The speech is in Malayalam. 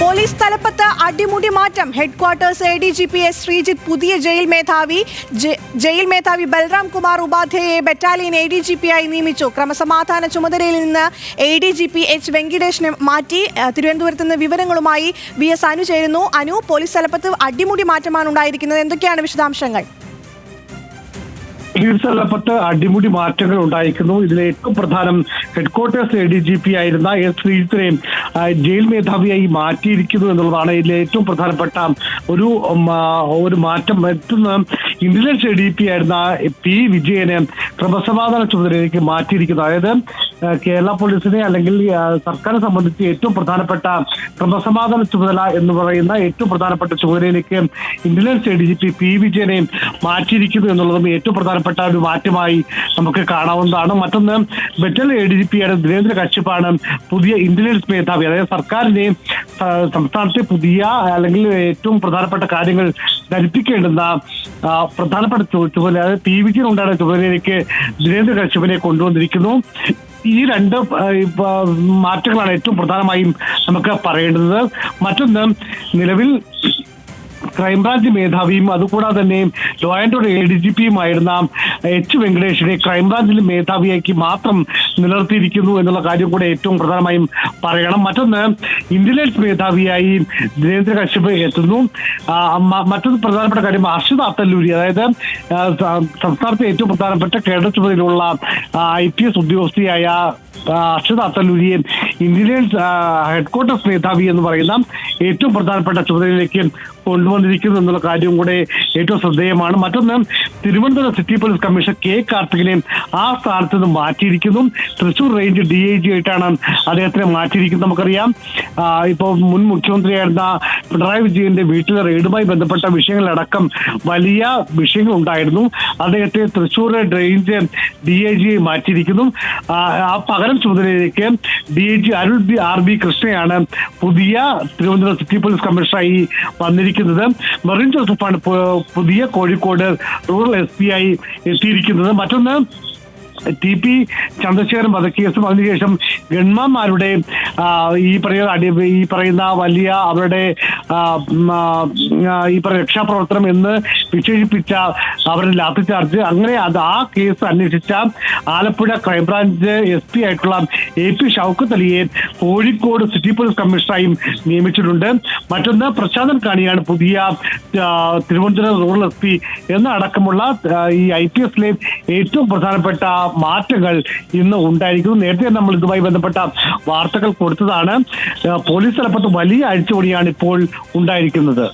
പോലീസ് തലപ്പത്ത് അടിമുടി മാറ്റം. Headquarters ADGP S. ശ്രീജിത്ത് പുതിയ ജയിൽ മേധാവി ബൽറാം കുമാർ ഉപാധ്യായെ ബറ്റാലിയൻ ADGP ആയി നിയമിച്ചു. ക്രമസമാധാന ചുമതലയിൽ നിന്ന് ADGP H. വെങ്കിടേഷിനെ മാറ്റി. തിരുവനന്തപുരത്ത് നിന്ന് വിവരങ്ങളുമായി VS അനു ചേരുന്നു. അനു, പോലീസ് തലപ്പത്ത് അടിമുടി മാറ്റമാണ് ഉണ്ടായിരിക്കുന്നത്. എന്തൊക്കെയാണ് വിശദാംശങ്ങൾ? പോലീസ് തലപ്പത്ത് അടിമുടി മാറ്റങ്ങൾ ഉണ്ടായിരിക്കുന്നു. ഇതിലെ ഏറ്റവും പ്രധാനം ഹെഡ്ക്വാർട്ടേഴ്സ് ADGP ആയിരുന്ന S. ശ്രീജിത്തിനെ ജയിൽ മേധാവിയായി മാറ്റിയിരിക്കുന്നു എന്നുള്ളതാണ് ഇതിലെ ഏറ്റവും പ്രധാനപ്പെട്ട ഒരു മാറ്റം. എത്തുന്ന ഇന്റലിജൻസ് ADGP ആയിരുന്ന P. വിജയനെ ക്രമസമാധാന ചുമതലയിലേക്ക് മാറ്റിയിരിക്കുന്നു. അതായത് കേരള പോലീസിനെ അല്ലെങ്കിൽ സർക്കാരിനെ സംബന്ധിച്ച് ഏറ്റവും പ്രധാനപ്പെട്ട ക്രമസമാധാന ചുമതല എന്ന് പറയുന്ന ഏറ്റവും പ്രധാനപ്പെട്ട ചുമതലയിലേക്ക് ഇന്റലിജൻസ് ADGP P. വിജയനെ മാറ്റിയിരിക്കുന്നു എന്നുള്ളതും ഏറ്റവും പ്രധാനപ്പെട്ട ഒരു മാറ്റമായി നമുക്ക് കാണാവുന്നതാണ്. മറ്റൊന്ന് ബറ്റാലിയൻ ADGP ആണ് ധീരേന്ദ്ര കശ്യപാണ് പുതിയ ഇന്റലിജൻസ് മേധാവി. അതായത് സർക്കാരിനെ സംസ്ഥാനത്തെ പുതിയ അല്ലെങ്കിൽ ഏറ്റവും പ്രധാനപ്പെട്ട കാര്യങ്ങൾ ധരിപ്പിക്കേണ്ടുന്ന പ്രധാനപ്പെട്ട ചുമതല, അതായത് P. വിജയൻ ഉണ്ടായിരുന്ന ചുമതലയിലേക്ക് ധീരേന്ദ്ര കശ്യപിനെ കൊണ്ടുവന്നിരിക്കുന്നു. ഈ രണ്ട് മാറ്റങ്ങളാണ് ഏറ്റവും പ്രധാനമായും നമുക്ക് പറയേണ്ടത്. മറ്റൊന്ന്, നിലവിൽ ക്രൈംബ്രാഞ്ച് മേധാവിയും അതുകൂടാതെ തന്നെ ലോ ആൻഡ് ഓർഡർ ADGPയുമായിരുന്ന H. വെങ്കടേഷിനെ ക്രൈംബ്രാഞ്ചിലെ മേധാവിയാക്കി മാത്രം നിലനിർത്തിയിരിക്കുന്നു എന്നുള്ള കാര്യം കൂടെ ഏറ്റവും പ്രധാനമായും പറയണം. മറ്റൊന്ന്, ഇന്റലിജൻസ് മേധാവിയായി ധീരേന്ദ്ര കശ്യപ് എത്തുന്നു. മറ്റൊരു പ്രധാനപ്പെട്ട കാര്യം അർഷദ് അത്തല്ലൂരി, അതായത് സംസ്ഥാനത്തെ ഏറ്റവും പ്രധാനപ്പെട്ട കേഡർ ചുമതലയിലുള്ള IPS ഉദ്യോഗസ്ഥയായ അർഷദ് അത്തല്ലൂരിയെ ഇന്റലിജൻസ് ഹെഡ്ക്വാർട്ടേഴ്സ് മേധാവി എന്ന് പറയുന്ന ഏറ്റവും പ്രധാനപ്പെട്ട ചുമതലയിലേക്ക് കൊണ്ടുവന്നിരിക്കുന്നു എന്നുള്ള കാര്യവും കൂടെ ഏറ്റവും ശ്രദ്ധേയമാണ്. മറ്റൊന്ന്, Thiruvananthapuram city police commissioner K. കാർത്തികിനെ ആ സ്ഥാനത്ത് നിന്ന് മാറ്റിയിരിക്കുന്നു. തൃശൂർ റേഞ്ച് DIG ആയിട്ടാണ് അദ്ദേഹത്തിനെ മാറ്റിയിരിക്കുന്നത്. നമുക്കറിയാം, ഇപ്പോൾ മുൻ മുഖ്യമന്ത്രിയായിരുന്ന പിണറായി വിജയന്റെ വീട്ടിലെ റെയ്ഡുമായി ബന്ധപ്പെട്ട വിഷയങ്ങളടക്കം വലിയ വിഷയങ്ങൾ ഉണ്ടായിരുന്നു. അദ്ദേഹത്തെ തൃശൂർ റേഞ്ച് DIG മാറ്റിയിരിക്കുന്നു. ആ പകരം ചുമതലയിലേക്ക് DIG അരുൾ RB കൃഷ്ണയാണ് പുതിയ തിരുവനന്തപുരം സിറ്റി പോലീസ് കമ്മീഷണറായി വന്നിരിക്കുന്നത്. മെറിൻ ജോസഫാണ് പുതിയ കോഴിക്കോട് റൂറൽ SP ആയി എത്തിയിരിക്കുന്നത്. മറ്റൊന്ന്, TP ചന്ദ്രശേഖരൻ വധക്കേസും അതിനുശേഷം ഗൺമാന്മാരുടെ ഈ പറയുന്ന വലിയ അവരുടെ ഈ രക്ഷാപ്രവർത്തനം എന്ന് വിശേഷിപ്പിച്ച അവരുടെ ലാത്തിചാർജ്, അങ്ങനെ ആ കേസ് അന്വേഷിച്ച ആലപ്പുഴ ക്രൈംബ്രാഞ്ച് SP ആയിട്ടുള്ള AP ഷൗക്കത്ത് അലിയെ കോഴിക്കോട് സിറ്റി പോലീസ് കമ്മീഷണറായും നിയമിച്ചിട്ടുണ്ട്. മറ്റൊന്ന്, പ്രശാന്തൻ കാണിയാണ് പുതിയ തിരുവനന്തപുരം റൂറൽ SP എന്നടക്കമുള്ള ഈ IPSലെ ഏറ്റവും പ്രധാനപ്പെട്ട മാറ്റങ്ങൾ ഇന്ന് ഉണ്ടായിരിക്കുന്നു. നേരത്തെ നമ്മൾ ഇതുമായി ബന്ധപ്പെട്ട വാർത്തകൾ കൊടുത്തതാണ്. പോലീസ് തലപ്പത്ത് വലിയ അഴിച്ചുപണിയാണ് ഇപ്പോൾ ഉണ്ടായിരിക്കുന്നത്.